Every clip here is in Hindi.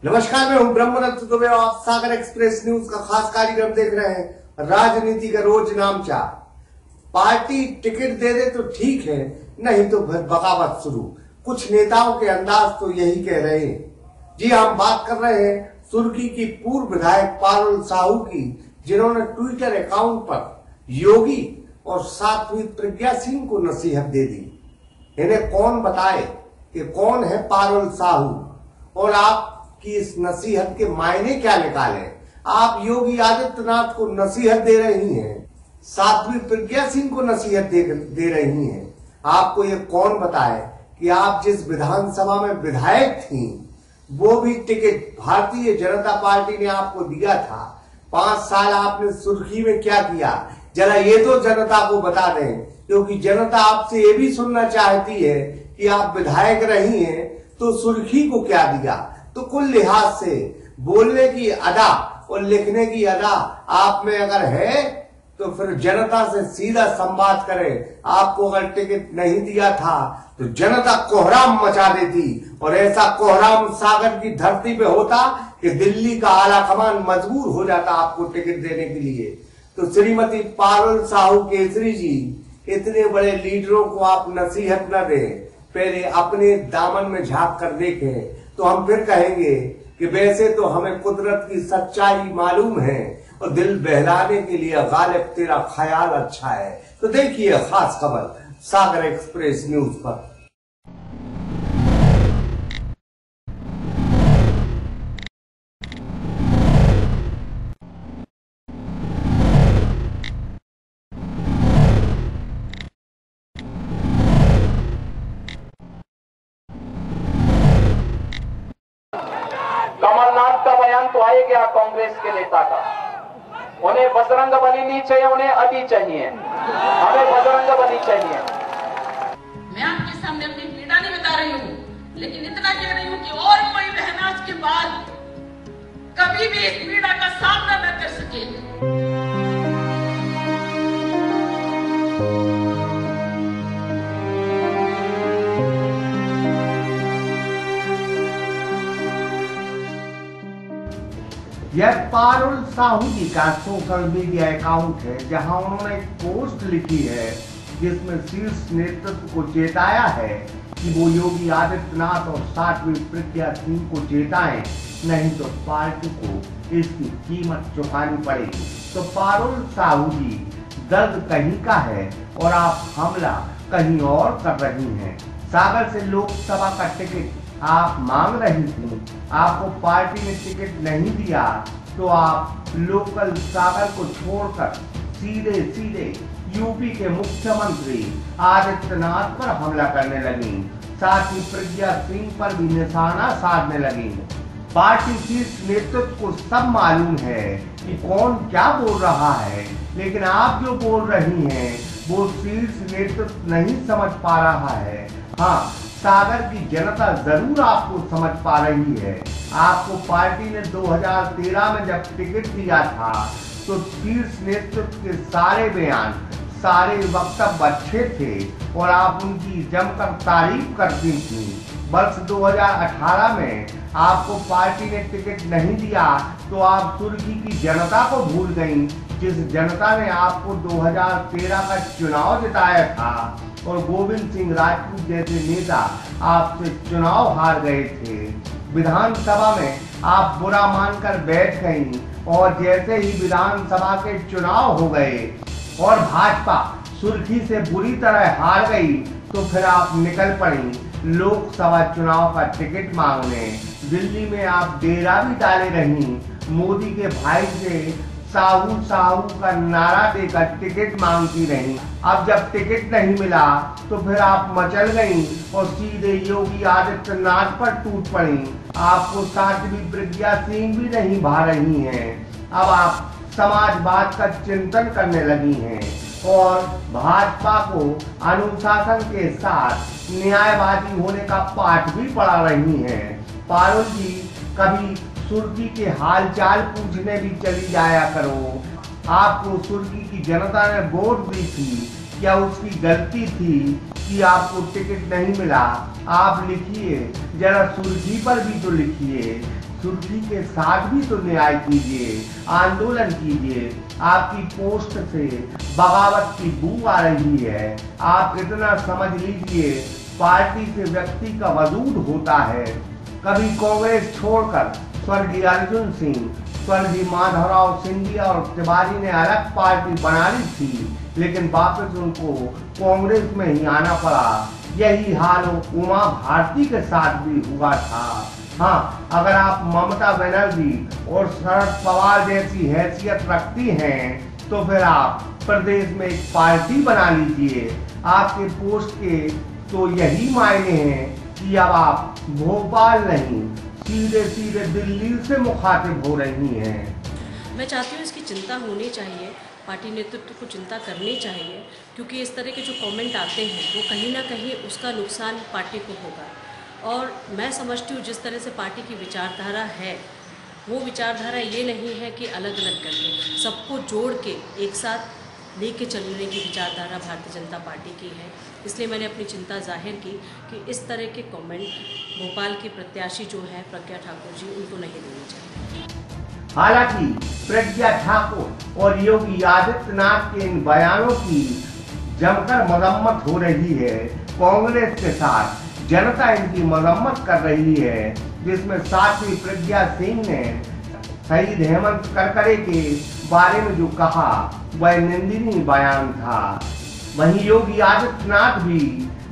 नमस्कार, मैं हूं ब्रह्मदत्त दुबे और आप सागर एक्सप्रेस न्यूज का खास कार्यक्रम देख रहे हैं। राजनीति का रोज नामचा। पार्टी टिकट दे दे तो ठीक है, नहीं तो फिर बगावत शुरू। कुछ नेताओं के अंदाज तो यही कह रहे हैं। जी, हम बात कर रहे हैं सुर्खी की पूर्व विधायक पारुल साहू की, जिन्होंने ट्विटर अकाउंट पर योगी और साध्वी प्रज्ञा सिंह को नसीहत दे दी। इन्हें कौन बताए कि कौन है पारुल साहू और आप कि इस नसीहत के मायने क्या निकाले। आप योगी आदित्यनाथ को नसीहत दे रही हैं, साध्वी प्रज्ञा सिंह को नसीहत दे रही हैं। आपको ये कौन बताए कि आप जिस विधानसभा में विधायक थी वो भी टिकट भारतीय जनता पार्टी ने आपको दिया था। 5 साल आपने सुर्खी में क्या किया, जरा ये तो जनता को बता दें, क्योंकि जनता आपसे ये भी सुनना चाहती है कि आप विधायक रही हैं तो सुर्खी को क्या दिया। तो कुल लिहाज से बोलने की अदा और लिखने की अदा आप में अगर है तो फिर जनता से सीधा संवाद करें। आपको अगर टिकट नहीं दिया था तो जनता कोहराम मचा देती, और ऐसा कोहराम सागर की धरती पे होता कि दिल्ली का आला कमान मजबूर हो जाता आपको टिकट देने के लिए। तो श्रीमती पारुल साहू केसरी जी, इतने बड़े लीडरों को आप नसीहत न दें, पहले अपने दामन में झांक कर देखें, तो हम फिर कहेंगे कि वैसे तो हमें कुदरत की सच्चाई मालूम है और दिल बहलाने के लिए गालिब तेरा ख्याल अच्छा है। तो देखिए खास खबर सागर एक्सप्रेस न्यूज पर। कमलनाथ का बयान तो आ गया कांग्रेस के नेता का। उन्हें बजरंग बली नहीं चाहिए, उन्हें अली चाहिए। हमें बजरंग बली चाहिए। मैं आपके सामने अपनी पीड़ा नहीं बता रही हूँ, लेकिन इतना कह रही हूँ कि और कोई बहन आज के बाद कभी भी इस पीड़ा का सामना न कर सके। यह पारुल साहू जी का सोशल मीडिया अकाउंट है, जहां उन्होंने एक पोस्ट लिखी है जिसमें शीर्ष नेतृत्व को चेताया है कि वो योगी आदित्यनाथ और साध्वी प्रज्ञा सिंह को चेताएं, नहीं तो पार्टी को इसकी कीमत चुकानी पड़ेगी। तो पारुल साहू जी, दर्द कहीं का है और आप हमला कहीं और कर रही हैं। सागर से लोकसभा का टिकट आप मांग रही थी, आपको पार्टी ने टिकट नहीं दिया तो आप लोकल सागर को छोड़कर सीधे सीधे यूपी के मुख्यमंत्री आदित्यनाथ पर हमला करने लगी। साथ ही प्रज्ञा सिंह पर भी निशाना साधने लगी। पार्टी शीर्ष नेतृत्व को सब मालूम है कि कौन क्या बोल रहा है, लेकिन आप जो बोल रही हैं वो शीर्ष नेतृत्व नहीं समझ पा रहा है। हाँ, सागर की जनता जरूर आपको समझ पा रही है। आपको पार्टी ने 2013 में जब टिकट दिया था तो शीर्ष नेतृत्व के सारे बयान, सारे वक्तव्य अच्छे थे और आप उनकी जमकर तारीफ करती थी। वर्ष 2018 में आपको पार्टी ने टिकट नहीं दिया तो आप सुर्खी की जनता को भूल गईं, जिस जनता ने आपको 2013 का चुनाव जिताया था और गोविंद सिंह राजपूत जैसे नेता आपसे चुनाव हार गए थे। विधानसभा में आप बुरा मानकर बैठ गईं और जैसे ही विधानसभा के चुनाव हो गए और भाजपा सुर्खी से बुरी तरह हार गई तो फिर आप निकल पड़ी लोकसभा चुनाव का टिकट मांगने। दिल्ली में आप डेरा भी डाले रही, मोदी के भाई से साहू साहू का नारा देकर टिकट मांगती रही। अब जब टिकट नहीं मिला तो फिर आप मचल गईं और सीधे योगी आदित्यनाथ पर टूट पड़ी। आपको साध्वी प्रज्ञा सिंह भी नहीं भा रही हैं। अब आप समाजवाद का चिंतन करने लगी हैं और भाजपा को अनुशासन के साथ न्यायवादी होने का पाठ भी पढ़ा रही हैं। पारुल जी, कभी सुर्खी के हालचाल पूछने भी चली जाया करो। आपको सुर्खी की जनता ने वोट दी थी, क्या उसकी गलती थी कि आपको टिकट नहीं मिला? आप लिखिए, जरा सुर्खी पर भी तो लिखिए। सुर्खी के साथ भी तो न्याय कीजिए, आंदोलन कीजिए। आपकी पोस्ट से बगावत की बू आ रही है। आप इतना समझ लीजिए, पार्टी से व्यक्ति का वजूद होता है। कभी कांग्रेस छोड़कर स्वर्गीय अर्जुन सिंह, स्वर्गीय माधवराव सिंधिया और तिवारी ने अलग पार्टी बना ली थी, लेकिन वापस उनको कांग्रेस में ही आना पड़ा। यही हाल उमा भारती के साथ भी हुआ था। हाँ, अगर आप ममता बनर्जी और शरद पवार जैसी हैसियत रखती हैं, तो फिर आप प्रदेश में एक पार्टी बना लीजिए। आपके पोस्ट के तो यही मायने हैं कि अब आप भोपाल नहीं, सीधे सीधे दिल्ली से मुखातिब हो रही हैं। मैं चाहती हूँ इसकी चिंता होनी चाहिए, पार्टी नेतृत्व को चिंता करनी चाहिए, क्योंकि इस तरह के जो कमेंट आते हैं वो कहीं ना कहीं उसका नुकसान पार्टी को होगा। और मैं समझती हूँ जिस तरह से पार्टी की विचारधारा है, वो विचारधारा ये नहीं है कि अलग अलग करके सबको जोड़ के एक साथ लेके चलने की विचारधारा भारतीय जनता पार्टी की है। इसलिए मैंने अपनी चिंता जाहिर की कि इस तरह के कमेंट भोपाल की प्रत्याशी जो है प्रज्ञा ठाकुर जी, उनको नहीं देनी चाहिए। हालांकि प्रज्ञा ठाकुर और योगी आदित्यनाथ के इन बयानों की जमकर मरम्मत हो रही है। कांग्रेस के साथ जनता इनकी मरम्मत कर रही है, जिसमें साथी प्रज्ञा सिंह ने शहीद हेमंत करकरे के बारे में जो कहा वह निंदनीय बयान था। वहीं योगी आदित्यनाथ भी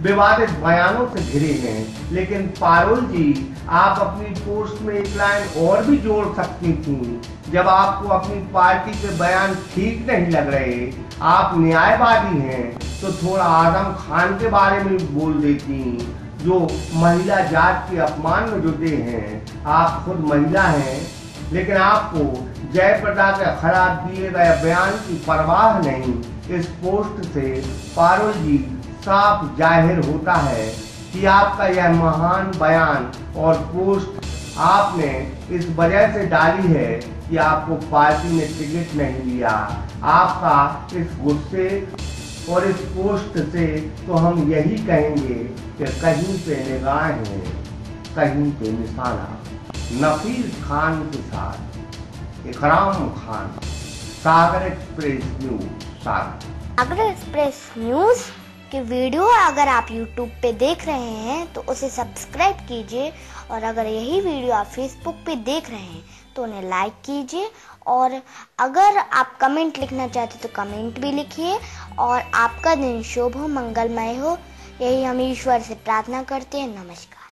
विवादित बयानों से घिरे हैं। लेकिन पारुल जी, आप अपनी पोस्ट में एक लाइन और भी जोड़ सकती थी। जब आपको अपनी पार्टी के बयान ठीक नहीं लग रहे, आप न्यायवादी हैं, तो थोड़ा आजम खान के बारे में बोल देती, जो महिला जात के अपमान में जुटे हैं। आप खुद महिला हैं, लेकिन आपको जयप्रदा के खिलाफ दिए गए बयान की परवाह नहीं। इस पोस्ट से पारुल जी साफ जाहिर होता है कि आपका यह महान बयान और पोस्ट आपने इस वजह से डाली है कि आपको पार्टी ने टिकट नहीं दिया। आपका इस गुस्से और इस पोस्ट से तो हम यही कहेंगे कि कहीं पे निगाहें, कहीं पे निशाना। नफीस खान के साथ इकराम खान, सागर एक्सप्रेस न्यूज, सागर एक्सप्रेस न्यूज की वीडियो अगर आप YouTube पे देख रहे हैं तो उसे सब्सक्राइब कीजिए, और अगर यही वीडियो आप Facebook पे देख रहे हैं तो उन्हें लाइक कीजिए, और अगर आप कमेंट लिखना चाहते तो कमेंट भी लिखिए। और आपका दिन शुभ हो, मंगलमय हो, यही हम ईश्वर से प्रार्थना करते हैं। नमस्कार।